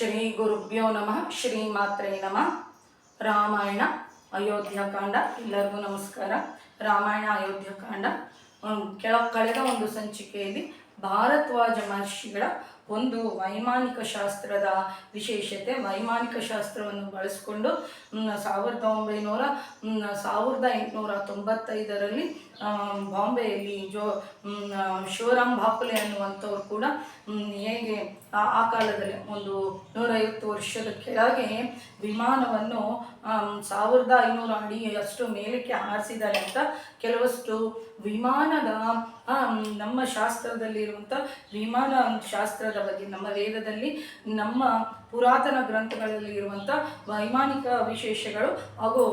ಶ್ರೀ ಗುರುಭ್ಯೋ ನಮಃ. ಶ್ರೀ ಮಾತ್ರೇ ನಮಃ. ರಾಮಾಯಣ ಅಯೋಧ್ಯಕಾಂಡ. ಎಲ್ಲರಿಗೂ ನಮಸ್ಕಾರ. ರಾಮಾಯಣ ಅಯೋಧ್ಯಕಾಂಡ ಕಳೆದ ಒಂದು ಸಂಚಿಕೆಯಲ್ಲಿ ಭಾರದ್ವಾಜ ಮಹರ್ಷಿಗಳ ಒಂದು ವೈಮಾನಿಕ ಶಾಸ್ತ್ರದ ವಿಶೇಷತೆ, ವೈಮಾನಿಕ ಶಾಸ್ತ್ರವನ್ನು ಬಳಸಿಕೊಂಡು 1895ರಲ್ಲಿ ಬಾಂಬೆಯಲ್ಲಿ ಶಿವರಾಮ್ ಬಾಪುಲೆ ಅನ್ನುವಂಥವ್ರು ಕೂಡ ಹೇಗೆ ಆ ಕಾಲದಲ್ಲಿ ಒಂದು 150 ವರ್ಷದ ಕೆಳಗೆ ವಿಮಾನವನ್ನು 1500 ಅಡಿ ಅಷ್ಟು ಮೇಲಕ್ಕೆ ಹಾರಿಸಿದ್ದಾರೆ ಅಂತ ಕೆಲವಷ್ಟು ವಿಮಾನದ ನಮ್ಮ ಶಾಸ್ತ್ರದಲ್ಲಿರುವಂಥ ವಿಮಾನ ಶಾಸ್ತ್ರದ ಬಗ್ಗೆ, ನಮ್ಮ ವೇದದಲ್ಲಿ, ನಮ್ಮ ಪುರಾತನ ಗ್ರಂಥಗಳಲ್ಲಿ ಇರುವಂಥ ವೈಮಾನಿಕ ವಿಶೇಷಗಳು ಹಾಗೂ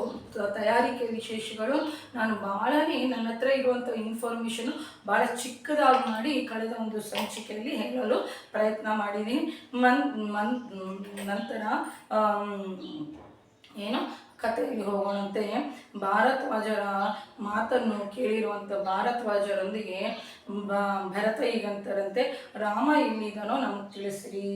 ತಯಾರಿಕೆ ವಿಶೇಷಗಳು ನಾನು ಭಾಳನೇ ನನ್ನ ಹತ್ರ ಇರುವಂಥ ಇನ್ಫಾರ್ಮೇಷನು ಭಾಳ ಚಿಕ್ಕದಾಗಿ ಮಾಡಿ ಕಳೆದ ಒಂದು ಸಂಚಿಕೆಯಲ್ಲಿ ಹೇಳಲು ಪ್ರಯತ್ನ ಮಾಡಿದ್ದೀನಿ. ನಂತರ ಏನು ಕಥೆಯಲ್ಲಿ ಹೋಗೋಣಂತೆ. ಭಾರದ್ವಾಜರ ಮಾತನ್ನು ಕೇಳಿರುವಂಥ ಭಾರದ್ವಾಜರೊಂದಿಗೆ ಭರತ ಈಗಂತಾರಂತೆ, ರಾಮ ಎಲ್ಲಿದ್ದಾನೋ ನಮಗೆ ತಿಳಿಸ್ರಿ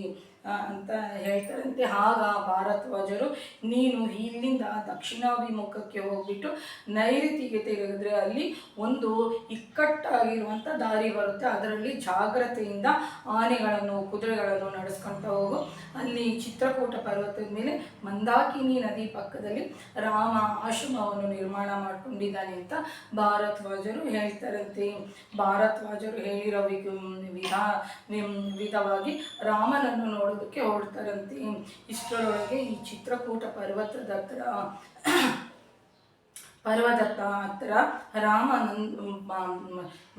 ಅಂತ ಹೇಳ್ತಾರಂತೆ. ಆಗ ಭಾರದ್ವಾಜರು, ನೀನು ಇಲ್ಲಿಂದ ದಕ್ಷಿಣಾಭಿಮುಖಕ್ಕೆ ಹೋಗ್ಬಿಟ್ಟು ನೈಋತಿಗೆ ತಿರುಗಿದ್ರೆ ಅಲ್ಲಿ ಒಂದು ಇಕ್ಕಟ್ಟಾಗಿರುವಂಥ ದಾರಿ ಬರುತ್ತೆ, ಅದರಲ್ಲಿ ಜಾಗ್ರತೆಯಿಂದ ಆನೆಗಳನ್ನು ಕುದುರೆಗಳನ್ನು ನಡೆಸ್ಕೊಳ್ತಾ ಹೋಗು. ಅಲ್ಲಿ ಚಿತ್ರಕೂಟ ಪರ್ವತದ ಮೇಲೆ ಮಂದಾಕಿನಿ ನದಿ ಪಕ್ಕದಲ್ಲಿ ರಾಮ ಆಶ್ರಮವನ್ನು ನಿರ್ಮಾಣ ಮಾಡಿಕೊಂಡಿದ್ದಾನೆ ಅಂತ ಭಾರದ್ವಾಜರು ಹೇಳ್ತಾರಂತೆ. ಭಾರದ್ವಾಜರು ಹೇಳಿರೋ ವಿಧವಾಗಿ ರಾಮನನ್ನು ನೋಡೋದಕ್ಕೆ ಹೊರಡ್ತಾರಂತೆ. ಇಷ್ಟರೊಳಗೆ ಈ ಚಿತ್ರಕೂಟ ಪರ್ವತದ ಹತ್ರ ರಾಮ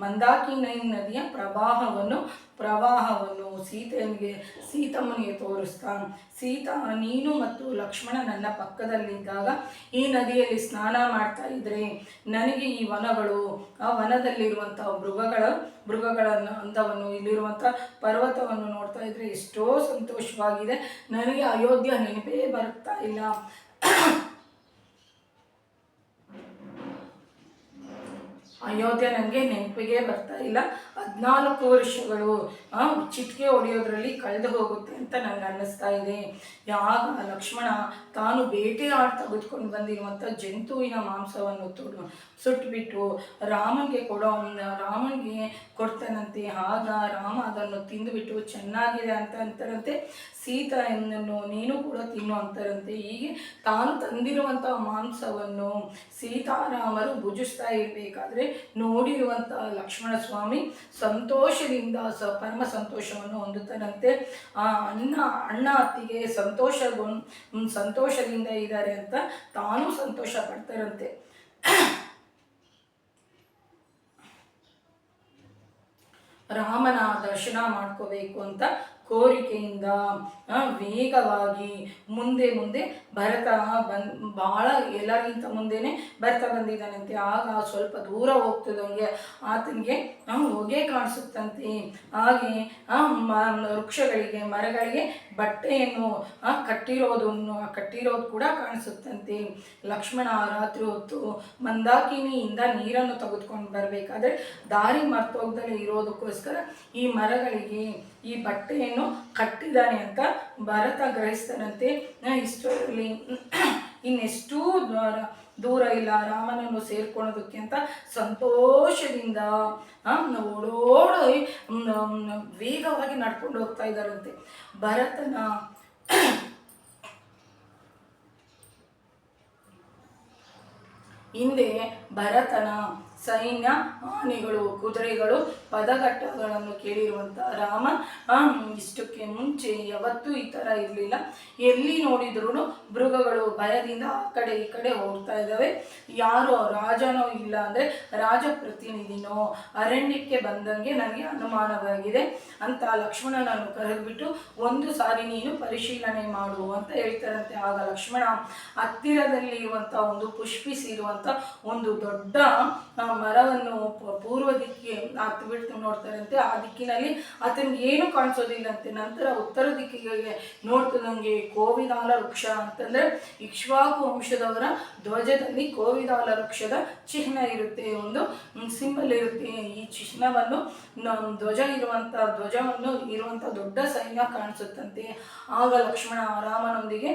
ಮಂದಾಕಿನಿ ನದಿಯ ಪ್ರವಾಹವನ್ನು ಸೀತಮ್ಮನಿಗೆ ತೋರಿಸ್ತಾನೆ. ಸೀತಾ, ನೀನು ಮತ್ತು ಲಕ್ಷ್ಮಣ ನನ್ನ ಪಕ್ಕದಲ್ಲಿದ್ದಾಗ ಈ ನದಿಯಲ್ಲಿ ಸ್ನಾನ ಮಾಡ್ತಾ ಇದ್ರೆ ನನಗೆ ಈ ವನಗಳು, ಆ ವನದಲ್ಲಿರುವಂಥ ಮೃಗಗಳ ಅಂದವನ್ನು, ಇಲ್ಲಿರುವಂಥ ಪರ್ವತವನ್ನು ನೋಡ್ತಾ ಇದ್ರೆ ಎಷ್ಟೋ ಸಂತೋಷವಾಗಿದೆ. ನನಗೆ ಅಯೋಧ್ಯ ನೆನಪೇ ಬರ್ತಾ ಇಲ್ಲ. ಅಯೋಧ್ಯೆ ನನಗೆ ನೆನಪಿಗೆ ಬರ್ತಾ ಇಲ್ಲ. 14 ವರ್ಷಗಳು ಚಿಟಿಕೆ ಹೊಡೆಯೋದ್ರಲ್ಲಿ ಕಳೆದು ಹೋಗುತ್ತೆ ಅಂತ ನನಗೆ ಅನ್ನಿಸ್ತಾ ಇದೆ. ಆಗ ಲಕ್ಷ್ಮಣ ತಾನು ಬೇಟೆಯಾಡಿ ತೆಗೆದುಕೊಂಡು ಬಂದಿರುವಂಥ ಜಂತುವಿನ ಮಾಂಸವನ್ನು ಸುಟ್ಟುಬಿಟ್ಟು ರಾಮನಿಗೆ ಕೊಡ್ತಾನಂತೆ. ಆಗ ರಾಮ ಅದನ್ನು ತಿಂದುಬಿಟ್ಟು ಚೆನ್ನಾಗಿದೆ ಅಂತ ಅಂತಾರಂತೆ. ಸೀತೆಯನ್ನು ನೀನು ಕೂಡ ತಿನ್ನು ಅಂತಾರಂತೆ. ಹೀಗೆ ತಾನು ತಂದಿರುವಂಥ ಮಾಂಸವನ್ನು ಸೀತಾರಾಮರು ಭುಜಿಸ್ತಾ ಇರಬೇಕಾದ್ರೆ ನೋಡಿರುವಂಥ ಲಕ್ಷ್ಮಣ ಸ್ವಾಮಿ ಸಂತೋಷದಿಂದ ಪರಮ ಸಂತೋಷವನ್ನು ಹೊಂದುತ್ತಾನಂತೆ. ಅಣ್ಣ ಅತ್ತಿಗೆ ಸಂತೋಷದಿಂದ ಇದ್ದಾರೆ ಅಂತ ತಾನೂ ಸಂತೋಷ ಪಡ್ತಾರಂತೆ. ರಾಮನ ದರ್ಶನ ಮಾಡ್ಕೋಬೇಕು ಅಂತ ಕೋರಿಕೆಯಿಂದ ವೇಗವಾಗಿ ಮುಂದೆ ಭರತ ಭಾಳ ಎಲ್ಲರಿಗಿಂತ ಮುಂದೆನೇ ಭರತ ಬಂದಿದ್ದಾನಂತೆ. ಆಗ ಸ್ವಲ್ಪ ದೂರ ಹೋಗ್ತದಂಗೆ ಆತನಿಗೆ ಹೊಗೆ ಕಾಣಿಸುತ್ತಂತೆ. ಹಾಗೆ ವೃಕ್ಷಗಳಿಗೆ, ಮರಗಳಿಗೆ ಬಟ್ಟೆಯನ್ನು ಕಟ್ಟಿರೋದು ಕೂಡ ಕಾಣಿಸುತ್ತಂತೆ. ಲಕ್ಷ್ಮಣ ರಾತ್ರಿ ಹೊತ್ತು ಮಂದಾಕಿನಿಯಿಂದ ನೀರನ್ನು ತೆಗೆದುಕೊಂಡು ಬರಬೇಕಾದ್ರೆ ದಾರಿ ಮರ್ತೋಗ್ದಲೇ ಇರೋದಕ್ಕೋಸ್ಕರ ಈ ಮರಗಳಿಗೆ ಈ ಬಟ್ಟೆಯನ್ನು ಕಟ್ಟಿದ್ದಾನೆ ಅಂತ ಭರತ ಗ್ರಹಿಸ್ತಾನಂತೆ. ಇಷ್ಟರಲ್ಲಿ ಇನ್ನೆಷ್ಟೂ ದೂರ ಇಲ್ಲ ರಾಮನನ್ನು ಸೇರ್ಕೊಳ್ಳೋದಕ್ಕೆ ಅಂತ ಸಂತೋಷದಿಂದ ಓಡೋಡಿ ವೇಗವಾಗಿ ನಡ್ಕೊಂಡು ಹೋಗ್ತಾ ಇದ್ದಾರಂತೆ. ಭರತನ ಹಿಂದೆ ಭರತನ ಸೈನ್ಯ, ಆನೆಗಳು, ಕುದುರೆಗಳು, ಪದಘಟ್ಟಗಳನ್ನು ಕೇಳಿರುವಂಥ ರಾಮ ಇಷ್ಟಕ್ಕೆ ಮುಂಚೆ ಯಾವತ್ತೂ ಈ ಥರ ಇರಲಿಲ್ಲ. ಎಲ್ಲಿ ನೋಡಿದ್ರೂ ಮೃಗಗಳು ಭಯದಿಂದ ಆ ಕಡೆ ಈ ಕಡೆ ಹೋಗ್ತಾ ಇದ್ದಾವೆ. ಯಾರೋ ರಾಜನೋ ಇಲ್ಲ ಅಂದರೆ ರಾಜಪ್ರತಿನಿಧಿನೋ ಅರಣ್ಯಕ್ಕೆ ಬಂದಂಗೆ ನನಗೆ ಅನುಮಾನವಾಗಿದೆ ಅಂತ ಲಕ್ಷ್ಮಣನನ್ನು ಕರೆದುಬಿಟ್ಟು ಒಂದು ಸಾರಿ ನೀನು ಪರಿಶೀಲನೆ ಮಾಡು ಅಂತ ಹೇಳ್ತಾರಂತೆ. ಆಗ ಲಕ್ಷ್ಮಣ ಹತ್ತಿರದಲ್ಲಿ ಇರುವಂಥ ಒಂದು ಪುಷ್ಪಿಸಿರುವಂಥ ಒಂದು ದೊಡ್ಡ ಮರವನ್ನು ಪೂರ್ವ ದಿಕ್ಕಿಗೆ ಹತ್ತು ಬಿಟ್ಟು ನೋಡ್ತಾರಂತೆ. ಆ ದಿಕ್ಕಿನಲ್ಲಿ ಆತನಿಗೆ ಏನು ಕಾಣಿಸೋದಿಲ್ಲಂತೆ. ನಂತರ ಉತ್ತರ ದಿಕ್ಕಿಗೆ ನೋಡ್ತಿದ್ದಂಗೆ ಕೋವಿದಾಲ ವೃಕ್ಷ ಅಂತಂದರೆ ಇಕ್ಷ್ವಾಕು ವಂಶದವರ ಧ್ವಜದಲ್ಲಿ ಕೋವಿದಾಲ ವೃಕ್ಷದ ಚಿಹ್ನ ಇರುತ್ತೆ, ಒಂದು ಸಿಂಬಲ್ ಇರುತ್ತೆ. ಈ ಚಿಹ್ನವನ್ನು ಧ್ವಜವನ್ನು ಇರುವಂಥ ದೊಡ್ಡ ಸೈನ್ಯ ಕಾಣಿಸುತ್ತಂತೆ. ಆಗ ಲಕ್ಷ್ಮಣ ರಾಮನೊಂದಿಗೆ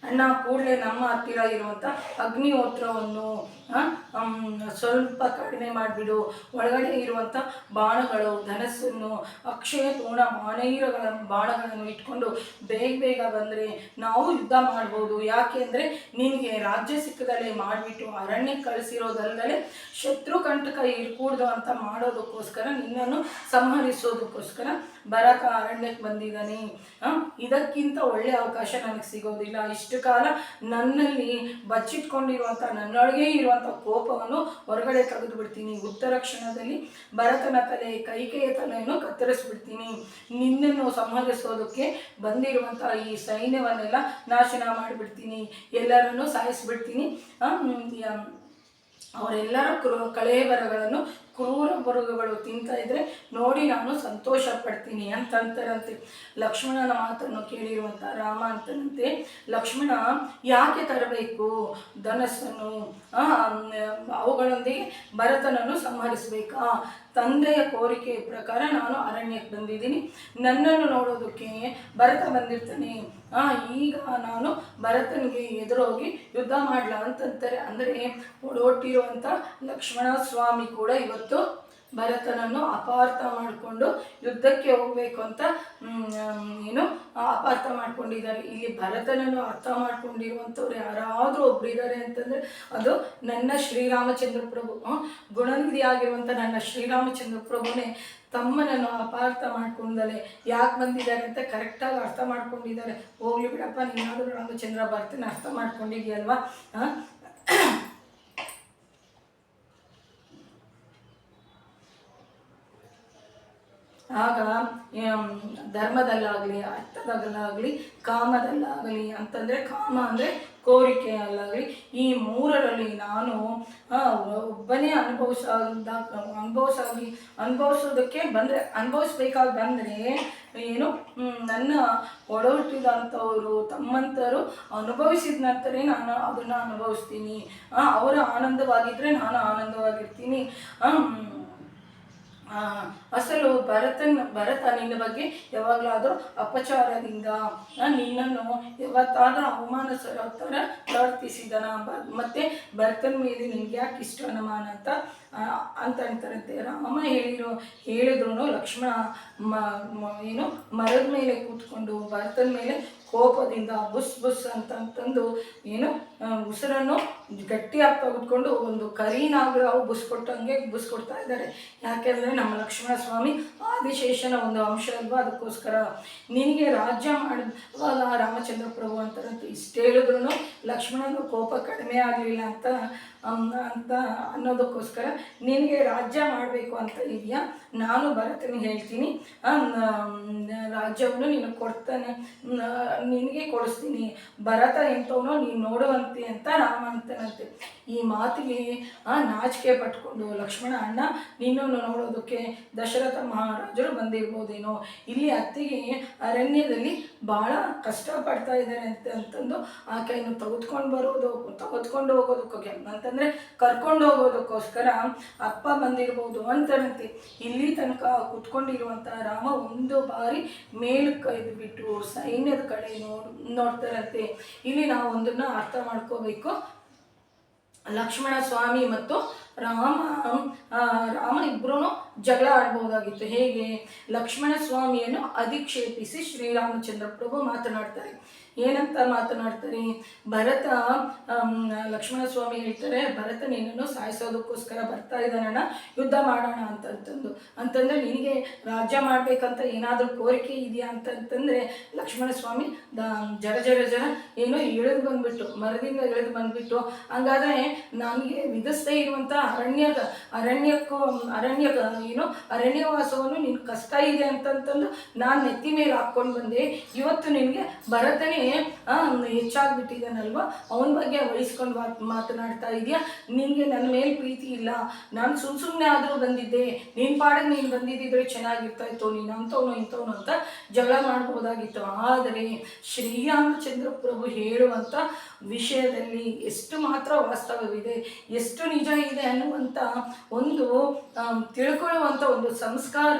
ಅಣ್ಣ ಕೂಡಲೇ ನಮ್ಮ ಹತ್ತಿರ ಇರುವಂಥ ಅಗ್ನಿಹೋತ್ರವನ್ನು ಸ್ವಲ್ಪ ಕಡಿಮೆ ಮಾಡಿಬಿಡು, ಒಳಗಡೆ ಇರುವಂಥ ಬಾಣಗಳು ಧನಸ್ಸನ್ನು ಅಕ್ಷಯ ತೋಣ ಬಾಣಗಳನ್ನು ಇಟ್ಕೊಂಡು ಬೇಗ ಬಂದರೆ ನಾವು ಯುದ್ಧ ಮಾಡ್ಬೋದು. ಯಾಕೆ ಅಂದರೆ ನಿನಗೆ ರಾಜ್ಯ ಸಿಕ್ಕದಲ್ಲೇ ಮಾಡಿಬಿಟ್ಟು ಅರಣ್ಯಕ್ಕೆ ಕಳಿಸಿರೋದಲ್ಲದೆ ಶತ್ರು ಕಂಟಕ ಇರ್ಕೂಡ್ದು ಅಂತ ಮಾಡೋದಕ್ಕೋಸ್ಕರ ನಿನ್ನನ್ನು ಸಂಹರಿಸೋದಕ್ಕೋಸ್ಕರ ಭರತ ಅರಣ್ಯಕ್ಕೆ ಬಂದಿದ್ದಾನೆ. ಇದಕ್ಕಿಂತ ಒಳ್ಳೆಯ ಅವಕಾಶ ನನಗೆ ಸಿಗೋದಿಲ್ಲ. ಇಷ್ಟು ಕಾಲ ನನ್ನಲ್ಲಿ ಬಚ್ಚಿಟ್ಕೊಂಡಿರುವಂಥ ನನ್ನೊಳಗೆ ಇರುವಂಥ ಕೋಪವನ್ನು ಹೊರಗಡೆ ತೆಗೆದು ಬಿಡ್ತೀನಿ. ಉತ್ತರ ಕ್ಷಣದಲ್ಲಿ ಭರತನ ತಲೆ ಕೈಕೆಯ ತಲೆಯನ್ನು ಕತ್ತರಿಸ್ಬಿಡ್ತೀನಿ. ನಿನ್ನನ್ನು ಸಂಹರಿಸೋದಕ್ಕೆ ಬಂದಿರುವಂಥ ಈ ಸೈನ್ಯವನ್ನೆಲ್ಲ ನಾಶನ ಮಾಡಿಬಿಡ್ತೀನಿ, ಎಲ್ಲರನ್ನು ಸಾಯಿಸ್ಬಿಡ್ತೀನಿ. ಅವರೆಲ್ಲರ ಕಳೇಬರಗಳನ್ನು ಕ್ರೂರ ಮೃಗಗಳು ತಿಂತಾ ಇದ್ರೆ ನೋಡಿ ನಾನು ಸಂತೋಷ ಪಡ್ತೀನಿ ಅಂತಂತಾರಂತೆ. ಲಕ್ಷ್ಮಣನ ಮಾತನ್ನು ಕೇಳಿರುವಂಥ ರಾಮ ಅಂತಂತೆ, ಲಕ್ಷ್ಮಣ ಯಾಕೆ ತರಬೇಕು ಧನಸ್ಸನ್ನು, ಅವುಗಳೊಂದಿಗೆ ಭರತನನ್ನು ಸಂಹರಿಸಬೇಕಾ? ತಂದೆಯ ಕೋರಿಕೆ ಪ್ರಕಾರ ನಾನು ಅರಣ್ಯಕ್ಕೆ ಬಂದಿದ್ದೀನಿ, ನನ್ನನ್ನು ನೋಡೋದಕ್ಕೆ ಭರತ ಬಂದಿರ್ತಾನೆ. ಈಗ ನಾನು ಭರತನಿಗೆ ಎದುರೋಗಿ ಯುದ್ಧ ಮಾಡಲ ಅಂತಂತಾರೆ. ಅಂದರೆ ಒಡೊಟ್ಟಿರುವಂಥ ಲಕ್ಷ್ಮಣ ಸ್ವಾಮಿ ಕೂಡ ಇವತ್ತು ಭರತನನ್ನು ಅಪಾರ್ಥ ಮಾಡಿಕೊಂಡು ಯುದ್ಧಕ್ಕೆ ಹೋಗಬೇಕು ಅಂತ ಅಪಾರ್ಥ ಮಾಡ್ಕೊಂಡಿದ್ದಾರೆ. ಇಲ್ಲಿ ಭರತನನ್ನು ಅರ್ಥ ಮಾಡ್ಕೊಂಡಿರುವಂಥವ್ರು ಯಾರಾದರೂ ಒಬ್ಬರಿದ್ದಾರೆ ಅಂತಂದರೆ ಅದು ನನ್ನ ಶ್ರೀರಾಮಚಂದ್ರ ಪ್ರಭು. ಗುಣನಿಧಿ ಆಗಿರುವಂಥ ನನ್ನ ಶ್ರೀರಾಮಚಂದ್ರ ಪ್ರಭುನೇ ತಮ್ಮನನ್ನು ಅಪಾರ್ಥ ಮಾಡ್ಕೊಂಡಲೆ ಯಾಕೆ ಬಂದಿದ್ದಾರೆ ಅಂತ ಕರೆಕ್ಟಾಗಿ ಅರ್ಥ ಮಾಡ್ಕೊಂಡಿದ್ದಾರೆ. ಹೋಗ್ಲಿ ಬಿಡಪ್ಪ, ನೀನಾದರೂ ರಾಮಚಂದ್ರ ಭರತನ ಅರ್ಥ ಮಾಡ್ಕೊಂಡಿದ್ಯಲ್ವಾ. ಆಗ ಧರ್ಮದಲ್ಲಾಗಲಿ ಅರ್ಥದಲ್ಲಾಗಲಿ ಕಾಮದಲ್ಲಾಗಲಿ ಅಂತಂದರೆ ಕಾಮ ಅಂದರೆ ಕೋರಿಕೆಯಲ್ಲಾಗಲಿ ಈ ಮೂರರಲ್ಲಿ ನಾನು ಒಬ್ಬನೇ ಅನುಭವಿಸೋದಕ್ಕೆ ಬಂದರೆ ಅನುಭವಿಸ್ಬೇಕಾಗಿ ಬಂದರೆ ನನ್ನ ಒಡಹುಟ್ಟಿದಂಥವರು ತಮ್ಮಂತರು ಅನುಭವಿಸಿದ ನಂತರ ನಾನು ಅದನ್ನು ಅನುಭವಿಸ್ತೀನಿ. ಅವರು ಆನಂದವಾಗಿದ್ದರೆ ನಾನು ಆನಂದವಾಗಿರ್ತೀನಿ. ಅಸಲು ಭರತ ನಿನ್ನ ಬಗ್ಗೆ ಯಾವಾಗಲಾದರೂ ಅಪಚಾರದಿಂದ ನಿನ್ನನ್ನು ಯಾವತ್ತಾದರೂ ಅವಮಾನಸರ ಥರ ಪ್ರವರ್ತಿಸಿದನ, ಮತ್ತು ಭರತನ ಮೇಲೆ ನಿನ್ಗೆ ಯಾಕೆ ಇಷ್ಟ ಅನುಮಾನ ಅಂತ ಅಂತಾರಂತೆ. ರಾಮ ಹೇಳಿದ್ರು ಲಕ್ಷ್ಮಣ ಮರದ ಮೇಲೆ ಕೂತ್ಕೊಂಡು ಭರತನ ಮೇಲೆ ಕೋಪದಿಂದ ಬುಸ್ ಅಂತಂದು ಉಸಿರನ್ನು ಗಟ್ಟಿಯಾಗಿ ತೆಗೆದುಕೊಂಡು ಒಂದು ಕರಿನಾಗರಾವು ಬುಸ್ಕೊಟ್ಟಂಗೆ ಬುಸ್ಕೊಡ್ತಾ ಇದ್ದಾರೆ. ಯಾಕೆಂದರೆ ನಮ್ಮ ಲಕ್ಷ್ಮಣ ಸ್ವಾಮಿ ಆದಿಶೇಷನ ಒಂದು ಅಂಶ ಅಲ್ವಾ, ಅದಕ್ಕೋಸ್ಕರ ನಿನಗೆ ರಾಜ್ಯ ಮಾಡುವಾಗ ರಾಮಚಂದ್ರ ಪ್ರಭು ಅಂತಾರಂತ ಇಷ್ಟು ಹೇಳಿದ್ರು ಲಕ್ಷ್ಮಣನ ಕೋಪ ಕಡಿಮೆ ಆಗಲಿಲ್ಲ ಅಂತ ಅನ್ನೋದಕ್ಕೋಸ್ಕರ ನಿನಗೆ ರಾಜ್ಯ ಮಾಡಬೇಕು ಅಂತ ಇದೆಯಾ, ನಾನು ಭರತನಿಗೆ ಹೇಳ್ತೀನಿ ರಾಜ್ಯವನ್ನು ನಿನಗೆ ಕೊಡ್ತಾನೆ, ನಿನಗೆ ಕೊಡಿಸ್ತೀನಿ, ಭರತ ಎಂಥವನೋ ನೀನು ನೋಡುವಂತೆ ಅಂತ ರಾಮ ಅಂತನಂತೆ. ಈ ಮಾತಿಗೆ ನಾಚಿಕೆ ಪಟ್ಕೊಂಡು ಲಕ್ಷ್ಮಣ ಅಣ್ಣ ನಿನ್ನನ್ನು ನೋಡೋದಕ್ಕೆ ದಶರಥ ಮಹಾರಾಜರು ಬಂದಿರ್ಬೋದೇನೋ, ಇಲ್ಲಿ ಅತ್ತಿಗೆ ಅರಣ್ಯದಲ್ಲಿ ಭಾಳ ಕಷ್ಟಪಡ್ತಾ ಇದ್ದಾರೆ ಅಂತಂದು ಆಕೆಯನ್ನು ತೆಗೆದುಕೊಂಡು ಹೋಗೋದಕ್ಕೆ ಅಂತಂದರೆ ಕರ್ಕೊಂಡು ಹೋಗೋದಕ್ಕೋಸ್ಕರ ಅಪ್ಪ ಬಂದಿರ್ಬೋದು ಅಂತಾರಂತೆ. ಇಲ್ಲಿ ತನಕ ಕುತ್ಕೊಂಡಿರುವಂಥ ರಾಮ ಒಂದು ಬಾರಿ ಮೇಲಕ್ಕೆ ಬಿಟ್ಟು ಸೈನ್ಯದ ಕಡೆ ನೋಡ್ತಾರಂತೆ. ಇಲ್ಲಿ ನಾವು ಒಂದನ್ನು ಅರ್ಥ ಮಾಡ್ಕೋಬೇಕು. ಲಕ್ಷ್ಮಣ ಸ್ವಾಮಿ ಮತ್ತು ರಾಮ ಇಬ್ಬರೂ ಜಗಳ ಆಡ್ಬೋದಾಗಿತ್ತು. ಹೇಗೆ? ಲಕ್ಷ್ಮಣ ಸ್ವಾಮಿಯನ್ನು ಅಧಿಕ್ಷೇಪಿಸಿ ಶ್ರೀರಾಮಚಂದ್ರ ಪ್ರಭು ಮಾತನಾಡ್ತಾರೆ. ಏನಂತ ಮಾತನಾಡ್ತಾರೆ? ಭರತ ಲಕ್ಷ್ಮಣ ಸ್ವಾಮಿ ಹೇಳ್ತಾರೆ, ಭರತ ನಿನ್ನನ್ನು ಸಾಯಿಸೋದಕ್ಕೋಸ್ಕರ ಬರ್ತಾ ಇದ್ದಾನಣ್ಣ, ಯುದ್ಧ ಮಾಡೋಣ ಅಂತಂದರೆ ನಿನಗೆ ರಾಜ್ಯ ಮಾಡಬೇಕಂತ ಏನಾದರೂ ಕೋರಿಕೆ ಇದೆಯಾ ಅಂತಂತಂದರೆ ಲಕ್ಷ್ಮಣ ಸ್ವಾಮಿ ಜರ ಇಳಿದು ಬಂದುಬಿಟ್ಟು ಮರದಿಂದ ಇಳಿದು ಬಂದುಬಿಟ್ಟು, ಹಂಗಾದರೆ ನನಗೆ ವಿಧಿಸದೇ ಇರುವಂಥ ಅರಣ್ಯ ಏನು ಅರಣ್ಯವಾಸವನ್ನು ನಿನ್ನ ಕಷ್ಟ ಇದೆ ಅಂತಂತಂದು ನಾನು ನೆತ್ತಿ ಮೇಲೆ ಹಾಕ್ಕೊಂಡು ಬಂದೆ. ಇವತ್ತು ನಿನಗೆ ಭರತನೇ ಹೆಚ್ಚಾಗ್ಬಿಟ್ಟಿದ್ದಾನಲ್ವ, ಅವನ ಬಗ್ಗೆ ವಹಿಸ್ಕೊಂಡು ಮಾತನಾಡ್ತಾ ಇದೆಯಾ. ನಿನಗೆ ನನ್ನ ಮೇಲೆ ಪ್ರೀತಿ ಇಲ್ಲ, ನಾನು ಸುಮ್ಮನೆ ಆದರೂ ಬಂದಿದ್ದೆ, ನಿನ್ನ ಪಾಡಿಗೆ ನೀನು ಬಂದಿದ್ದಿದ್ರೆ ಚೆನ್ನಾಗಿರ್ತಾ ಇತ್ತು, ನೀನು ಅಂಥವನು ಇಂಥವನು ಅಂತ ಜಗಳ ಮಾಡ್ಬೋದಾಗಿತ್ತು. ಆದರೆ ಶ್ರೀರಾಮಚಂದ್ರ ಪ್ರಭು ಹೇಳುವಂಥ ವಿಷಯದಲ್ಲಿ ಎಷ್ಟು ಮಾತ್ರ ವಾಸ್ತವವಿದೆ, ಎಷ್ಟು ನಿಜ ಇದೆ ಅನ್ನುವಂಥ ಒಂದು ತಿಳ್ಕೊಳ್ಳುವಂಥ ಒಂದು ಸಂಸ್ಕಾರ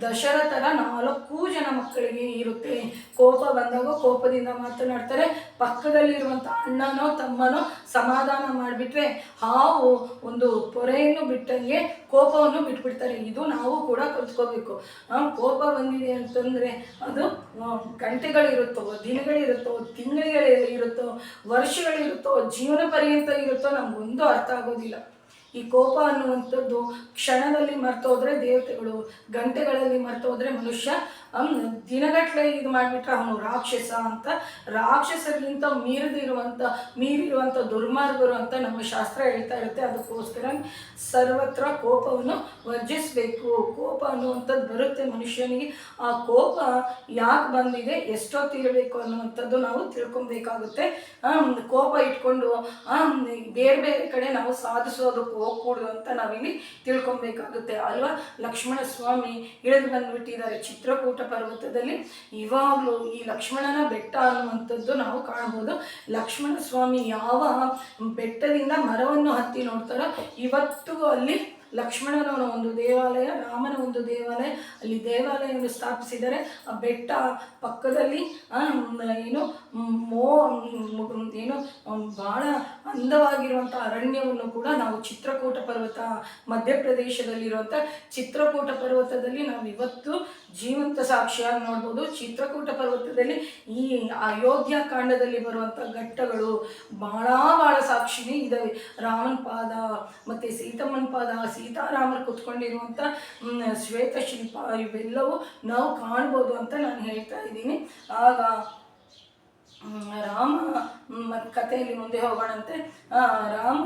ದಶರಥರ 4 ಜನ ಮಕ್ಕಳಿಗೆ ಇರುತ್ತೆ. ಕೋಪ ಬಂದಾಗ ಕೋಪದಿಂದ ಮಾತನಾಡ್ತಾರೆ. ಪಕ್ಕದಲ್ಲಿರುವಂಥ ಅಣ್ಣನೋ ತಮ್ಮನೋ ಸಮಾಧಾನ ಮಾಡಿಬಿಟ್ರೆ ಹಾವು ಒಂದು ಪೊರೆಯನ್ನು ಬಿಟ್ಟಂಗೆ ಕೋಪವನ್ನು ಬಿಟ್ಬಿಡ್ತಾರೆ. ಇದು ನಾವು ಕೂಡ ಕಲ್ತ್ಕೋಬೇಕು. ಕೋಪ ಬಂದಿದೆ ಅಂತಂದರೆ ಅದು ಗಂಟೆಗಳಿರುತ್ತೋ, ದಿನಗಳಿರುತ್ತೋ, ತಿಂಗಳಿಗಳಿರುತ್ತೋ, ವರ್ಷಗಳಿರುತ್ತೋ, ಜೀವನ ಪರ್ಯಂತ ಇರುತ್ತೋ ನಮಗೊಂದು ಅರ್ಥ ಆಗೋದಿಲ್ಲ. ಈ ಕೋಪ ಅನ್ನುವಂಥದ್ದು ಕ್ಷಣದಲ್ಲಿ ಮರ್ತೋದ್ರೆ ದೇವತೆಗಳು, ಗಂಟೆಗಳಲ್ಲಿ ಮರ್ತೋದ್ರೆ ಮನುಷ್ಯ, ದಿನಗಟ್ಟಲೆ ಇದು ಮಾಡಿಬಿಟ್ರೆ ಅವನು ರಾಕ್ಷಸ ಅಂತ. ರಾಕ್ಷಸರಿಗಿಂತ ಮೀರಿರುವಂಥ ದುರ್ಮಾರ್ಗರು ಅಂತ ನಮ್ಮ ಶಾಸ್ತ್ರ ಹೇಳ್ತಾ ಇರುತ್ತೆ. ಅದಕ್ಕೋಸ್ಕರ ಸರ್ವತ್ರ ಕೋಪವನ್ನು ವರ್ಜಿಸಬೇಕು. ಕೋಪ ಅನ್ನುವಂಥದ್ದು ಬರುತ್ತೆ ಮನುಷ್ಯನಿಗೆ. ಆ ಕೋಪ ಯಾಕೆ ಬಂದಿದೆ, ಎಷ್ಟೊತ್ತಿರಬೇಕು ಅನ್ನುವಂಥದ್ದು ನಾವು ತಿಳ್ಕೊಬೇಕಾಗುತ್ತೆ. ಕೋಪ ಇಟ್ಕೊಂಡು ಬೇರೆ ಬೇರೆ ಕಡೆ ನಾವು ಸಾಧಿಸೋದಕ್ಕೆ ಹೋಗ್ಕೂಡ್ದು ಅಂತ ನಾವಿಲ್ಲಿ ತಿಳ್ಕೊಬೇಕಾಗುತ್ತೆ ಅಲ್ವಾ. ಲಕ್ಷ್ಮಣ ಸ್ವಾಮಿ ಇಳಿದು ಬಂದುಬಿಟ್ಟಿದ್ದಾರೆ ಚಿತ್ರಕೂಟ ಪರ್ವತದಲ್ಲಿ. ಇವಾಗಲೂ ಈ ಲಕ್ಷ್ಮಣನ ಬೆಟ್ಟ ಅನ್ನುವಂಥದ್ದು ನಾವು ಕಾಣ್ಬೋದು. ಲಕ್ಷ್ಮಣ ಸ್ವಾಮಿ ಯಾವ ಬೆಟ್ಟದಿಂದ ಮರವನ್ನು ಹತ್ತಿ ನೋಡ್ತಾರೋ ಇವತ್ತಿಗೂ ಅಲ್ಲಿ ಲಕ್ಷ್ಮಣನ ಒಂದು ದೇವಾಲಯ, ರಾಮನ ಒಂದು ದೇವಾಲಯ, ಅಲ್ಲಿ ದೇವಾಲಯವನ್ನು ಸ್ಥಾಪಿಸಿದ್ದಾರೆ. ಆ ಬೆಟ್ಟ ಪಕ್ಕದಲ್ಲಿ ಭಾಳ ಅಂದವಾಗಿರುವಂಥ ಅರಣ್ಯವನ್ನು ಕೂಡ ನಾವು ಚಿತ್ರಕೂಟ ಪರ್ವತ, ಮಧ್ಯಪ್ರದೇಶದಲ್ಲಿರುವಂಥ ಚಿತ್ರಕೂಟ ಪರ್ವತದಲ್ಲಿ ನಾವು ಇವತ್ತು ಜೀವಂತ ಸಾಕ್ಷಿಯಾಗಿ ನೋಡ್ಬೋದು. ಚಿತ್ರಕೂಟ ಪರ್ವತದಲ್ಲಿ ಈ ಅಯೋಧ್ಯ ಕಾಂಡದಲ್ಲಿ ಬರುವಂಥ ಘಟ್ಟಗಳು ಭಾಳ ಸಾಕ್ಷಿನೇ ಇದ್ದಾವೆ. ರಾಮನ ಪಾದ ಮತ್ತು ಸೀತಮ್ಮನ ಪಾದ, ಸೀತಾರಾಮರು ಕುತ್ಕೊಂಡಿರುವಂಥ ಶ್ವೇತಶಿಲ್ಪ ಇವೆಲ್ಲವೂ ನಾವು ಕಾಣ್ಬೋದು ಅಂತ ನಾನು ಹೇಳ್ತಾ ಇದ್ದೀನಿ. ಆಗ ರಾಮ ಕಥೆಯಲ್ಲಿ ಮುಂದೆ ಹೋಗೋಣಂತೆ. ರಾಮ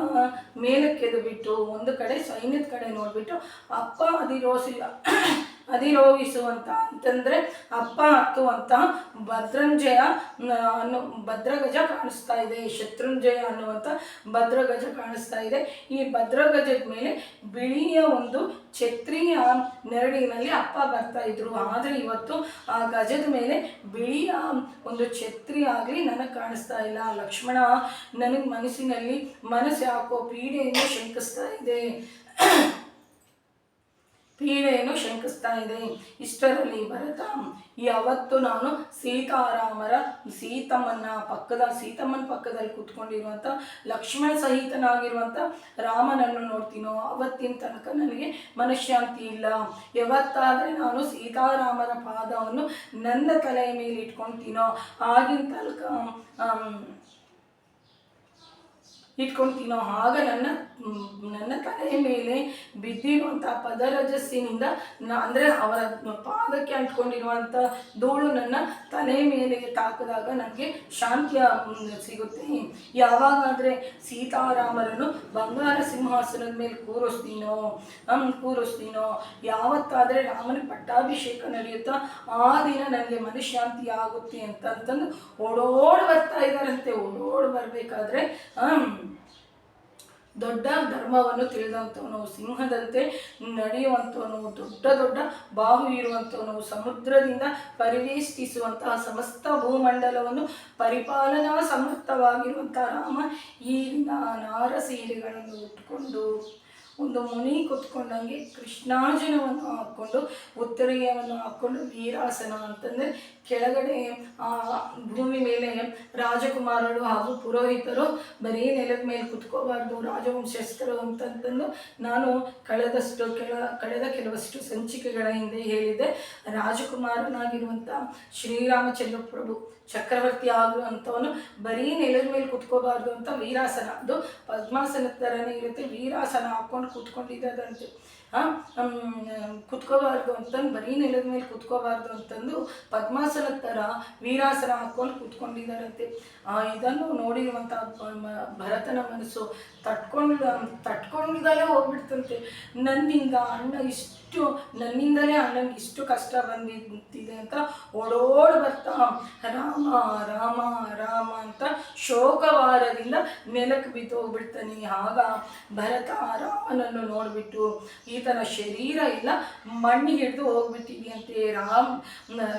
ಮೇಲಕ್ಕೆದು ಬಿಟ್ಟು ಒಂದು ಕಡೆ ಸೈನ್ಯದ ಕಡೆ ನೋಡಿಬಿಟ್ಟು ಅಪ್ಪ ಅಧಿರೋಹಿಸುವಂಥ ಅಂತಂದರೆ ಅಪ್ಪ ಹತ್ತುವಂಥ ಭದ್ರಂಜಯ ಭದ್ರಗಜ ಕಾಣಿಸ್ತಾ ಇದೆ. ಶತ್ರುಂಜಯ ಅನ್ನುವಂಥ ಭದ್ರಗಜ ಕಾಣಿಸ್ತಾ ಇದೆ. ಈ ಭದ್ರಗಜದ ಮೇಲೆ ಬಿಳಿಯ ಒಂದು ಛತ್ರಿಯ ನೆರಳಿನಲ್ಲಿ ಅಪ್ಪ ಬರ್ತಾ ಇದ್ರು. ಆದರೆ ಇವತ್ತು ಆ ಗಜದ ಮೇಲೆ ಬಿಳಿಯ ಒಂದು ಛತ್ರಿ ಆಗಲಿ ನನಗೆ ಕಾಣಿಸ್ತಾ ಇಲ್ಲ. ಲಕ್ಷ್ಮಣ, ನನಗೆ ಮನಸ್ಸು ಯಾಕೋ ಪೀಡೆಯನ್ನು ಶಂಕಿಸ್ತಾ ಇದೆ. ಇಷ್ಟರಲ್ಲಿ ಭರತ ಯಾವತ್ತು ನಾನು ಸೀತಮ್ಮನ ಪಕ್ಕದಲ್ಲಿ ಕೂತ್ಕೊಂಡಿರುವಂಥ ಲಕ್ಷ್ಮಣ ಸಹಿತನಾಗಿರುವಂಥ ರಾಮನನ್ನು ನೋಡ್ತೀನೋ ಅವತ್ತಿನ ತನಕ ನನಗೆ ಮನಃಶಾಂತಿ ಇಲ್ಲ. ಯಾವತ್ತಾದರೆ ನಾನು ಸೀತಾರಾಮರ ಪಾದವನ್ನು ನನ್ನ ತಲೆಯ ಮೇಲೆ ಇಟ್ಕೊಳ್ತೀನೋ ಆಗಿನ ತನಕ ಆಗ ನನ್ನ ತಲೆಯ ಮೇಲೆ ಬಿದ್ದಿರುವಂಥ ಪದರಜಸ್ಸಿನಿಂದ ಅಂದರೆ ಅವರ ಪಾದಕ್ಕೆ ಅಂಟ್ಕೊಂಡಿರುವಂಥ ಧೂಳು ನನ್ನ ತಲೆಯ ಮೇಲೆ ತಾಕಿದಾಗ ನನಗೆ ಶಾಂತಿಯ ಸಿಗುತ್ತೆ. ಯಾವಾಗಾದರೆ ಸೀತಾರಾಮರನ್ನು ಬಂಗಾರ ಸಿಂಹಾಸನದ ಮೇಲೆ ಕೂರಿಸ್ತೀನೋ ಯಾವತ್ತಾದರೆ ರಾಮನ ಪಟ್ಟಾಭಿಷೇಕ ನಡೆಯುತ್ತಾ ಆ ದಿನ ನನಗೆ ಮನಃಶಾಂತಿ ಆಗುತ್ತೆ ಅಂತಂದು ಓಡೋಡಿ ಬರ್ತಾ ಇದ್ದಾರಂತೆ. ಓಡೋಡಿ ಬರಬೇಕಾದ್ರೆ ದೊಡ್ಡ ಧರ್ಮವನ್ನು ತಿಳಿದಂಥವನು, ಸಿಂಹದಂತೆ ನಡೆಯುವಂಥವನು, ದೊಡ್ಡ ಬಾಹು ಇರುವಂಥವನು, ಸಮುದ್ರದಿಂದ ಪರಿವೇಷ್ಟಿಸುವಂತಹ ಸಮಸ್ತ ಭೂಮಂಡಲವನ್ನು ಪರಿಪಾಲನಾ ಸಮರ್ಥವಾಗಿರುವಂಥ ರಾಮ ಈ ನಾರಸೀರೆಗಳನ್ನು ಉಟ್ಕೊಂಡು ಒಂದು ಮುನಿ ಕೂತ್ಕೊಂಡಂಗೆ ಕೃಷ್ಣಾರ್ಜುನವನ್ನು ಹಾಕ್ಕೊಂಡು ಉತ್ತರೀಯವನ್ನು ಹಾಕ್ಕೊಂಡು ವೀರಾಸನ ಅಂತಂದರೆ ಕೆಳಗಡೆ ಭೂಮಿ ಮೇಲೆ ರಾಜಕುಮಾರರು ಹಾಗೂ ಪುರೋಹಿತರು ಬರೀ ನೆಲದ ಮೇಲೆ ಕುತ್ಕೋಬಾರ್ದು, ರಾಜವಂಶಸ್ಥರು ಅಂತಂದು ನಾನು ಕಳೆದ ಕೆಲವಷ್ಟು ಸಂಚಿಕೆಗಳ ಹಿಂದೆ ಹೇಳಿದ್ದೆ. ರಾಜಕುಮಾರನಾಗಿರುವಂಥ ಶ್ರೀರಾಮಚಂದ್ರ ಪ್ರಭು ಚಕ್ರವರ್ತಿ ಆಗುವಂಥವನು ಬರೀ ನೆಲದ ಮೇಲೆ ಕುತ್ಕೋಬಾರ್ದು ಅಂತ ವೀರಾಸನ, ಅದು ಪದ್ಮಾಸನ ಥರನೇ ಇರುತ್ತೆ. ವೀರಾಸನ ಹಾಕ್ಕೊಂಡು ಕೂತ್ಕೊಂಡಿದ್ದದಂತೆ. ಕುತ್ಕೋಬಾರ್ದು ಅಂತಂದು, ಬರೀ ನೆಲದ ಮೇಲೆ ಕುತ್ಕೋಬಾರ್ದು ಅಂತಂದು ಪದ್ಮಾಸನದ ಥರ ವೀರಾಸನ ಹಾಕ್ಕೊಂಡು ಕೂತ್ಕೊಂಡಿದ್ದಾರಂತೆ. ಇದನ್ನು ನೋಡಿರುವಂಥ ಭರತನ ಮನಸ್ಸು ತಟ್ಕೊಂಡಲ್ಲೇ ಹೋಗ್ಬಿಡ್ತಂತೆ. ನನ್ನಿಂದಲೇ ಅಣ್ಣನಿಗೆ ಇಷ್ಟು ಕಷ್ಟ ಬಂದಿದೆ ಅಂತ ಓಡೋಡಿ ಬರ್ತಾ ರಾಮ ರಾಮ ರಾಮ ಅಂತ ಶೋಕವಾರದಿಂದ ನೆಲಕ್ಕೆ ಬಿದ್ದು ಹೋಗ್ಬಿಡ್ತಾನೆ. ಆಗ ಭರತ ರಾಮನನ್ನು ನೋಡಿಬಿಟ್ಟು, ಈತನ ಶರೀರ ಇಲ್ಲ, ಮಣ್ಣು ಹಿಡಿದು ಹೋಗ್ಬಿಟ್ಟಿದೆಯಂತೆ.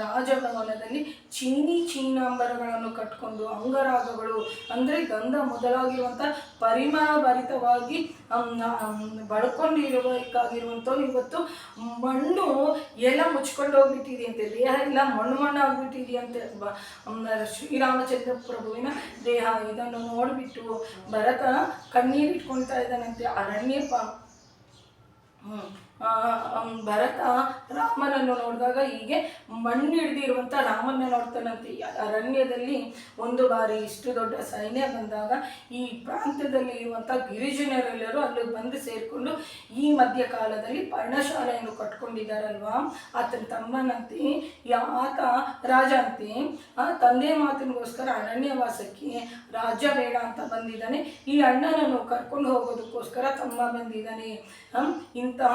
ರಾಜಭವನದಲ್ಲಿ ಚೀನಾಂಬರಗಳನ್ನು ಕಟ್ಕೊಂಡು ಅಂಗರಾಗಗಳು ಅಂದರೆ ಗಂಧ ಮೊದಲಾಗಿರುವಂಥ ಪರಿಮಳ ಭರಿತವಾಗಿ ಬಳ್ಕೊಂಡಿರಬೇಕಾಗಿರುವಂಥವ್ರು ಇವತ್ತು ಮಣ್ಣು ಎಲ್ಲ ಮುಚ್ಕೊಂಡು ಹೋಗ್ಬಿಟ್ಟಿದೆಯಂತೆ. ದೇಹ ಎಲ್ಲ ಮಣ್ಣು ಆಗ್ಬಿಟ್ಟಿದೆಯಂತೆ ಶ್ರೀರಾಮಚಂದ್ರ ಪ್ರಭುವಿನ ದೇಹ. ಇದನ್ನು ನೋಡಿಬಿಟ್ಟು ಭರತ ಕಣ್ಣೀರಿಟ್ಕೊಳ್ತಾ ಇದ್ದಾನಂತೆ. ಭರತ ರಾಮನನ್ನು ನೋಡಿದಾಗ ಹೀಗೆ ಮಣ್ಣು ಹಿಡಿದಿರುವಂಥ ರಾಮನ ನೋಡ್ತಾನಂತೆ. ಅರಣ್ಯದಲ್ಲಿ ಒಂದು ಬಾರಿ ಇಷ್ಟು ದೊಡ್ಡ ಸೈನ್ಯ ಬಂದಾಗ ಈ ಪ್ರಾಂತ್ಯದಲ್ಲಿ ಇರುವಂಥ ಗಿರಿಜನರೆಲ್ಲರೂ ಅಲ್ಲಿ ಬಂದು ಸೇರಿಕೊಂಡು ಈ ಮಧ್ಯಕಾಲದಲ್ಲಿ ಪರ್ಣಶಾಲೆಯನ್ನು ಕಟ್ಕೊಂಡಿದ್ದಾರಲ್ವಾ, ಆತನ ತಮ್ಮನಂತೆ ಆತ ರಾಜ ಅಂತೆ. ತಂದೆ ಮಾತಿನಗೋಸ್ಕರ ಅರಣ್ಯವಾಸಕ್ಕೆ ರಾಜ್ಯ ಬೇಡ ಅಂತ ಬಂದಿದ್ದಾನೆ. ಈ ಅಣ್ಣನನ್ನು ಕರ್ಕೊಂಡು ಹೋಗೋದಕ್ಕೋಸ್ಕರ ತಮ್ಮ ಬಂದಿದ್ದಾನೆ. ಇಂತಹ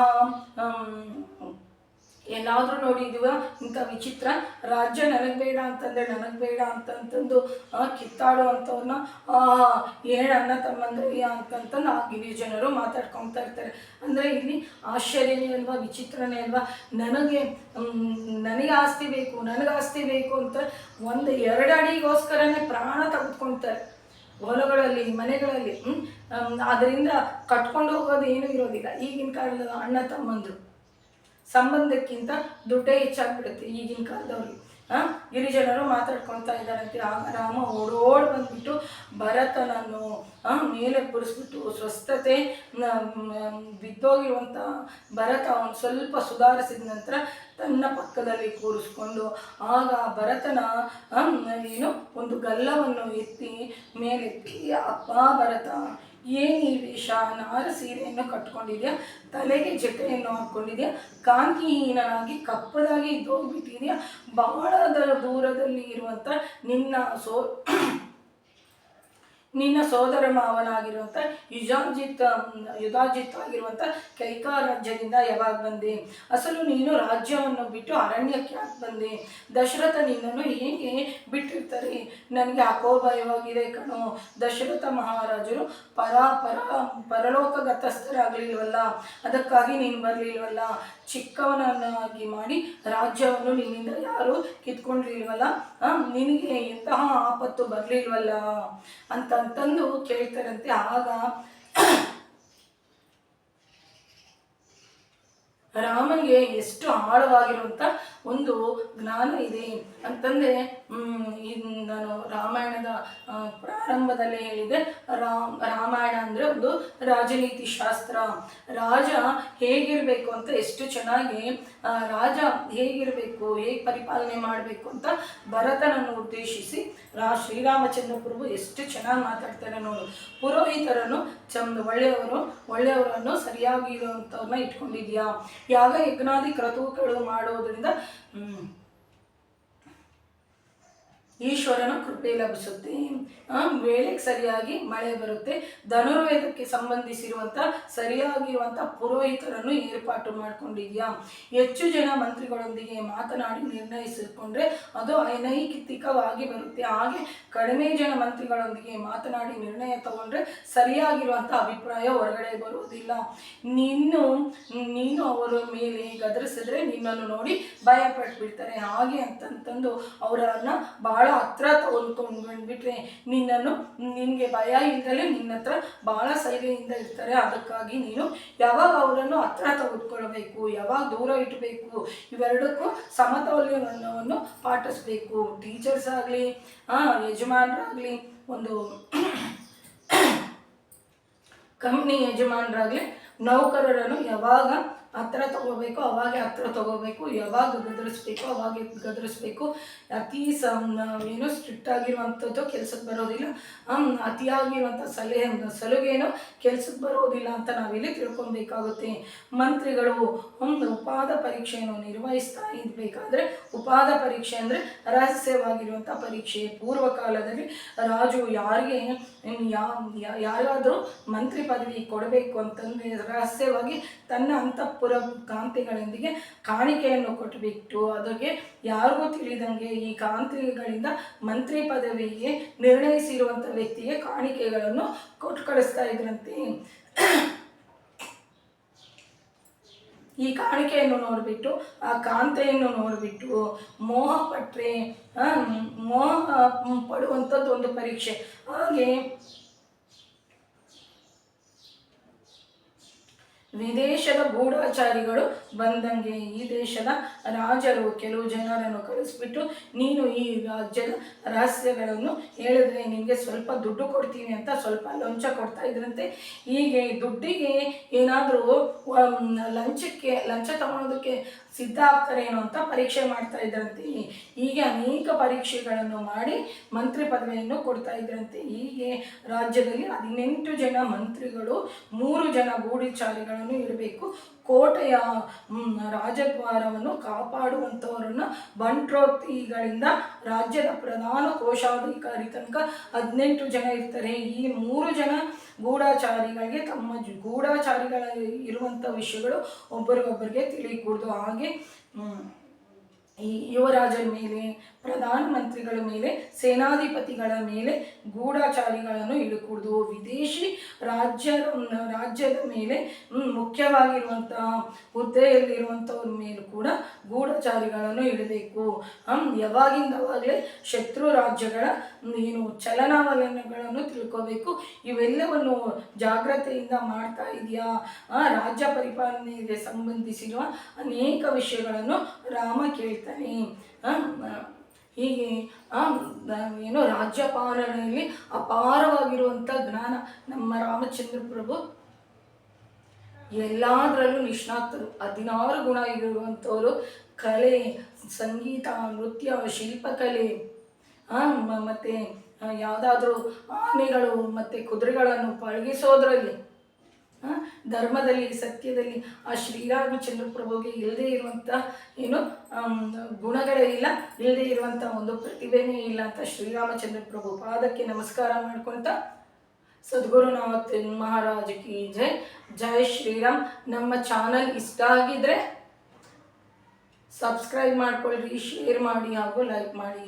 ಏನಾದರೂ ನೋಡಿದೀವ ಇಂಥ ವಿಚಿತ್ರ ರಾಜ್ಯ? ನನಗೆ ಬೇಡ ಅಂತಂದರೆ ನನಗೆ ಬೇಡ ಅಂತಂದು ಕಿತ್ತಾಡೋ ಅಂಥವ್ರನ್ನ ಏನು ಅಣ್ಣ ತಮ್ಮಂದ್ರಯ್ಯ ಅಂತಂತಂದು ಆ ಗಿರಿಜನರು ಮಾತಾಡ್ಕೊಳ್ತಾ ಇರ್ತಾರೆ. ಅಂದರೆ ಇಲ್ಲಿ ಆಶ್ಚರ್ಯನೇ ಅಲ್ವಾ, ವಿಚಿತ್ರನೇ ಅಲ್ವಾ? ನನಗೆ ಆಸ್ತಿ ಬೇಕು, ನನಗೆ ಆಸ್ತಿ ಬೇಕು ಅಂತ 1-2 ಅಡಿಗೋಸ್ಕರನೇ ಪ್ರಾಣ ತೆಗೆದುಕೊಳ್ತಾರೆ ಹೊಲಗಳಲ್ಲಿ, ಮನೆಗಳಲ್ಲಿ. ಅದರಿಂದ ಕಟ್ಕೊಂಡು ಹೋಗೋದು ಏನೂ ಇರೋದಿಲ್ಲ. ಈಗಿನ ಕಾಲದ ಅಣ್ಣ ತಮ್ಮಂದರು ಸಂಬಂಧಕ್ಕಿಂತ ದುಡ್ಡೇ ಹೆಚ್ಚಾಗ್ಬಿಡುತ್ತೆ ಈಗಿನ ಕಾಲದವ್ರಿಗೆ. ಗಿರಿಜನರು ಮಾತಾಡ್ಕೊಳ್ತಾ ಇದ್ದಾರಂತೆ. ಆಗ ರಾಮ ಓಡೋಡಿ ಬಂದ್ಬಿಟ್ಟು ಭರತನನ್ನು ಮೇಲೆ ಕೂರಿಸ್ಬಿಟ್ಟು ಸ್ವಸ್ಥತೆ ಬಿದ್ದೋಗಿರುವಂಥ ಭರತ ಅವನು ಸ್ವಲ್ಪ ಸುಧಾರಿಸಿದ ನಂತರ ತನ್ನ ಪಕ್ಕದಲ್ಲಿ ಕೂರಿಸ್ಕೊಂಡು ಆಗ ಭರತನ ಏನು ಒಂದು ಗಲ್ಲವನ್ನು ಎತ್ತಿ ಮೇಲೆತ್ತಿ, ಅಪ್ಪ ಭರತ, ಏನು ಈ ವೇಷ? ನಾರ ಸೀರೆಯನ್ನು ಕಟ್ಕೊಂಡಿದ್ಯಾ, ತಲೆಗೆ ಜಟೆಯನ್ನು ಹಾಕ್ಕೊಂಡಿದ್ಯಾ, ಕಾಂತಿಹೀನನಾಗಿ ಕಪ್ಪದಾಗಿ ಇದ್ದೋಗ್ಬಿಟ್ಟಿದೆಯಾ, ಬಹಳ ದೂರದಲ್ಲಿ ಇರುವಂಥ ನಿನ್ನ ಸೋದರ ಮಾವನಾಗಿರುವಂಥ ಯುಧಾಜಿತ್ ಆಗಿರುವಂಥ ಕೈಕಾ ರಾಜ್ಯದಿಂದ ಯಾವಾಗ ಬಂದೆ? ಅಸಲು ನೀನು ರಾಜ್ಯವನ್ನು ಬಿಟ್ಟು ಅರಣ್ಯಕ್ಕೆ ಯಾಕೆ ಬಂದೆ? ದಶರಥ ನಿನ್ನನ್ನು ಹೇಗೆ ಬಿಟ್ಟಿರ್ತಾರೆ? ನನಗೆ ಅಕೋಭಯವಾಗಿದೆ ಕಣೋ. ದಶರಥ ಮಹಾರಾಜರು ಪರಲೋಕಗತಸ್ಥರಾಗಲಿಲ್ವಲ್ಲ, ಅದಕ್ಕಾಗಿ ನೀನು ಬರಲಿಲ್ವಲ್ಲ. ಚಿಕ್ಕವನನ್ನಾಗಿ ಮಾಡಿ ರಾಜ್ಯವನ್ನು ನಿನ್ನಿಂದ ಯಾರು ಕಿತ್ಕೊಂಡಿಲ್ವಲ್ಲ, ನಿನಗೆ ಎಂತಹ ಆಪತ್ತು ಬರಲಿಲ್ವಲ್ಲ ಅಂತಂದು ಕೇಳ್ತಾರಂತೆ. ಆಗ ರಾಮನಿಗೆ ಎಷ್ಟು ಆಳವಾಗಿರುವಂಥ ಒಂದು ಜ್ಞಾನ ಇದೆ ಅಂತಂದರೆ, ನಾನು ರಾಮಾಯಣದ ಪ್ರಾರಂಭದಲ್ಲೇ ಹೇಳಿದೆ, ರಾಮಾಯಣ ಅಂದರೆ ಒಂದು ರಾಜನೀತಿ ಶಾಸ್ತ್ರ. ರಾಜ ಹೇಗಿರಬೇಕು ಅಂತ ಎಷ್ಟು ಚೆನ್ನಾಗಿ ರಾಜ ಹೇಗಿರಬೇಕು, ಹೇಗೆ ಪರಿಪಾಲನೆ ಮಾಡಬೇಕು ಅಂತ ಭರತನನ್ನು ಉದ್ದೇಶಿಸಿ ಶ್ರೀರಾಮಚಂದ್ರ ಪ್ರಭು ಎಷ್ಟು ಚೆನ್ನಾಗಿ ಮಾತಾಡ್ತಾರೆ ನೋಡು. ಪುರೋಹಿತರನ್ನು ಒಳ್ಳೆಯವರನ್ನು ಸರಿಯಾಗಿ ಇರುವಂಥವ್ರನ್ನ ಇಟ್ಕೊಂಡಿದ್ಯಾ? ಯಾಗ ಯಜ್ಞಾದಿ ಕ್ರತುಗಳು ಮಾಡೋದ್ರಿಂದ ಈಶ್ವರನ ಕೃಪೆ ಲಭಿಸುತ್ತೆ. ವೇಳೆಗೆ ಸರಿಯಾಗಿ ಮಳೆ ಬರುತ್ತೆ. ಧನುರ್ವೇದಕ್ಕೆ ಸಂಬಂಧಿಸಿರುವಂಥ ಸರಿಯಾಗಿರುವಂಥ ಪುರೋಹಿತರನ್ನು ಏರ್ಪಾಟು ಮಾಡಿಕೊಂಡಿದ್ಯಾ? ಹೆಚ್ಚು ಜನ ಮಂತ್ರಿಗಳೊಂದಿಗೆ ಮಾತನಾಡಿ ನಿರ್ಣಯಿಸಿಕೊಂಡ್ರೆ ಅದು ಅನೈತಿಕವಾಗಿ ಬರುತ್ತೆ. ಹಾಗೆ ಕಡಿಮೆ ಜನ ಮಂತ್ರಿಗಳೊಂದಿಗೆ ಮಾತನಾಡಿ ನಿರ್ಣಯ ತಗೊಂಡ್ರೆ ಸರಿಯಾಗಿರುವಂಥ ಅಭಿಪ್ರಾಯ ಹೊರಗಡೆ ಬರುವುದಿಲ್ಲ. ನೀನು ಅವರ ಮೇಲೆ ಗದರಿಸಿದ್ರೆ ನಿನ್ನನ್ನು ನೋಡಿ ಭಯ ಪಟ್ಬಿಡ್ತಾರೆ. ಹಾಗೆ ಅಂತಂತಂದು ಅವರನ್ನು ಬಹಳ ಹತ್ರ ತಗೊಂಡ್ಕೊಂಡು ಬಂದ್ಬಿಟ್ರೆ ನಿನಗೆ ಭಯ ಇಲ್ಲದಲೇ ನಿನ್ನ ಹತ್ರ ಬಹಳ ಸೈಲೆಯಿಂದ ಇರ್ತಾರೆ. ಅದಕ್ಕಾಗಿ ನೀನು ಯಾವಾಗ ಅವರನ್ನು ಹತ್ರ ತೆಗೆದುಕೊಳ್ಬೇಕು, ಯಾವಾಗ ದೂರ ಇಟ್ಟಬೇಕು, ಇವೆರಡಕ್ಕೂ ಸಮತೌಲ್ಯವನ್ನು ಪಾಟಿಸ್ಬೇಕು. ಟೀಚರ್ಸ್ ಆಗಲಿ, ಯಜಮಾನರಾಗಲಿ, ಒಂದು ಕಂಪ್ನಿ ಯಜಮಾನರಾಗಲಿ, ನೌಕರರನ್ನು ಯಾವಾಗ ಹತ್ರ ತಗೋಬೇಕು ಅವಾಗೆ ಹತ್ರ ತಗೋಬೇಕು, ಯಾವಾಗ ಗದರಿಸ್ಬೇಕು ಅವಾಗೆ ಗದರಿಸ್ಬೇಕು. ಅತಿ ಏನು ಸ್ಟ್ರಿಕ್ಟ್ ಆಗಿರುವಂಥದ್ದು ಕೆಲ್ಸಕ್ಕೆ ಬರೋದಿಲ್ಲ, ಅತಿಯಾಗಿರುವಂಥ ಸಲುಗೇನು ಕೆಲ್ಸಕ್ಕೆ ಬರೋದಿಲ್ಲ ಅಂತ ನಾವಿಲ್ಲಿ ತಿಳ್ಕೊಬೇಕಾಗುತ್ತೆ. ಮಂತ್ರಿಗಳು ಉಪಾದ ಪರೀಕ್ಷೆಯನ್ನು ನಿರ್ವಹಿಸ್ತಾ ಇರಬೇಕಾದ್ರೆ, ಉಪಾದ ಪರೀಕ್ಷೆ ಅಂದರೆ ರಹಸ್ಯವಾಗಿರುವಂಥ ಪರೀಕ್ಷೆ. ಪೂರ್ವಕಾಲದಲ್ಲಿ ರಾಜು ಯಾರಿಗಾದರೂ ಮಂತ್ರಿ ಪದವಿ ಕೊಡಬೇಕು ಅಂತಂದರೆ ರಹಸ್ಯವಾಗಿ ತನ್ನ ಅಂತಃಪುರ ಕಾಂತಿಗಳೊಂದಿಗೆ ಕಾಣಿಕೆಯನ್ನು ಕೊಟ್ಟುಬಿಟ್ಟು ಅದಕ್ಕೆ ಯಾರಿಗೂ ತಿಳಿದಂಗೆ ಈ ಕಾಂತಿಗಳಿಂದ ಮಂತ್ರಿ ಪದವಿಗೆ ನಿರ್ಣಯಿಸಿರುವಂಥ ವ್ಯಕ್ತಿಗೆ ಕಾಣಿಕೆಗಳನ್ನು ಕೊಟ್ಟು ಕಳಿಸ್ತಾ ಇದ್ರಂತೆ. ಈ ಕಾಣಿಕೆಯನ್ನು ನೋಡಿಬಿಟ್ಟು ಆ ಕಾಂತೆಯನ್ನು ನೋಡಿಬಿಟ್ಟು ಮೋಹ ಪಡುವಂಥದ್ದು ಒಂದು ಪರೀಕ್ಷೆ. ಹಾಗೆ ವಿದೇಶದ ಗೂಢಾಚಾರಿಗಳು ಬಂದಂಗೆ ಈ ದೇಶದ ರಾಜರು ಕೆಲವು ಜನರನ್ನು ಕಳಿಸ್ಬಿಟ್ಟು ನೀನು ಈ ರಾಜ್ಯದ ರಹಸ್ಯಗಳನ್ನು ಹೇಳಿದ್ರೆ ನಿನಗೆ ಸ್ವಲ್ಪ ದುಡ್ಡು ಕೊಡ್ತೀವಿ ಅಂತ ಸ್ವಲ್ಪ ಲಂಚ ಕೊಡ್ತಾ ಇದ್ರಂತೆ. ಹೀಗೆ ದುಡ್ಡಿಗೆ ಏನಾದರೂ ಲಂಚ ತಗೊಳೋದಕ್ಕೆ ಸಿದ್ಧ ಆಗ್ತಾರೇನೋ ಅಂತ ಪರೀಕ್ಷೆ ಮಾಡ್ತಾ ಇದ್ರಂತೆ. ಹೀಗೆ ಅನೇಕ ಪರೀಕ್ಷೆಗಳನ್ನು ಮಾಡಿ ಮಂತ್ರಿ ಪದವಿಯನ್ನು ಕೊಡ್ತಾ ಇದ್ರಂತೆ. ಹೀಗೆ ರಾಜ್ಯದಲ್ಲಿ 18 ಜನ ಮಂತ್ರಿಗಳು, 3 ಜನ ಗೂಢಚಾರಿಗಳನ್ನು ಇಡಬೇಕು. ಕೋಟೆಯ ರಾಜದ್ವಾರವನ್ನು ಕಾಪಾಡುವಂಥವರನ್ನು ಬಂಟ್ರೋತಿಗಳಿಂದ ರಾಜ್ಯದ ಪ್ರಧಾನ ಕೋಶಾಧಿಕಾರಿ ತನಕ 18 ಜನ ಇರ್ತಾರೆ. ಈ 3 ಜನ ಗೂಢಾಚಾರಿಗಳಿಗೆ ತಮ್ಮ ಗೂಢಾಚಾರಿಗಳ ಇರುವಂಥ ವಿಷಯಗಳು ಒಬ್ಬರಿಗೊಬ್ಬರಿಗೆ ತಿಳಿಯಕೂಡ್ದು. ಹಾಗೆ ಈ ಯುವರಾಜರ ಮೇಲೆ, ಪ್ರಧಾನಮಂತ್ರಿಗಳ ಮೇಲೆ, ಸೇನಾಧಿಪತಿಗಳ ಮೇಲೆ ಗೂಢಾಚಾರಿಗಳನ್ನು ಇಡಕೂಡ್ದು. ವಿದೇಶಿ ರಾಜ್ಯದ ಮೇಲೆ ಮುಖ್ಯವಾಗಿರುವಂತಹ ಹುದ್ದೆಯಲ್ಲಿರುವಂಥವ್ರ ಮೇಲೂ ಕೂಡ ಗೂಢಚಾರಿಗಳನ್ನು ಇಡಬೇಕು. ಯಾವಾಗಿಂದವಾಗಲೇ ಶತ್ರು ರಾಜ್ಯಗಳ ಚಲನವಲನಗಳನ್ನು ತಿಳ್ಕೋಬೇಕು. ಇವೆಲ್ಲವನ್ನು ಜಾಗ್ರತೆಯಿಂದ ಮಾಡ್ತಾ ಇದೆಯಾ? ರಾಜ್ಯ ಪರಿಪಾಲನೆಗೆ ಸಂಬಂಧಿಸಿರುವ ಅನೇಕ ವಿಷಯಗಳನ್ನು ರಾಮ ಕೇಳ್ತಾನೆ. ಹೀಗೆ ರಾಜ್ಯಪಾಲನೆಯಲ್ಲಿ ಅಪಾರವಾಗಿರುವಂಥ ಜ್ಞಾನ ನಮ್ಮ ರಾಮಚಂದ್ರ ಪ್ರಭು. ಎಲ್ಲದರಲ್ಲೂ ನಿಷ್ಣಾತರು, 16 ಗುಣ ಇರುವಂಥವರು. ಕಲೆ, ಸಂಗೀತ, ನೃತ್ಯ, ಶಿಲ್ಪಕಲೆ, ಮತ್ತು ಯಾವುದಾದ್ರೂ ಆನೆಗಳು ಮತ್ತು ಕುದುರೆಗಳನ್ನು ಪಳಗಿಸೋದ್ರಲ್ಲಿ, ಧರ್ಮದಲ್ಲಿ, ಸತ್ಯದಲ್ಲಿ ಆ ಶ್ರೀರಾಮಚಂದ್ರ ಪ್ರಭುಗೆ ಇಲ್ಲದೇ ಇರುವಂಥ ಗುಣಗಳೇ ಇಲ್ಲ, ಇಲ್ಲದೇ ಇರುವಂಥ ಒಂದು ಪ್ರತಿಭೆನೇ ಇಲ್ಲ ಅಂತ ಶ್ರೀರಾಮಚಂದ್ರ ಪ್ರಭು ಪಾದಕ್ಕೆ ನಮಸ್ಕಾರ ಮಾಡ್ಕೊಳ್ತಾ ಸದ್ಗುರುನಾಥ್ ಮಹಾರಾಜ್ ಕಿ ಜೈ. ಜೈ ಶ್ರೀರಾಮ್. ನಮ್ಮ ಚಾನಲ್ ಇಷ್ಟ ಆಗಿದ್ರೆ ಸಬ್ಸ್ಕ್ರೈಬ್ ಮಾಡ್ಕೊಳ್ರಿ, ಶೇರ್ ಮಾಡಿ ಹಾಗೂ ಲೈಕ್ ಮಾಡಿ.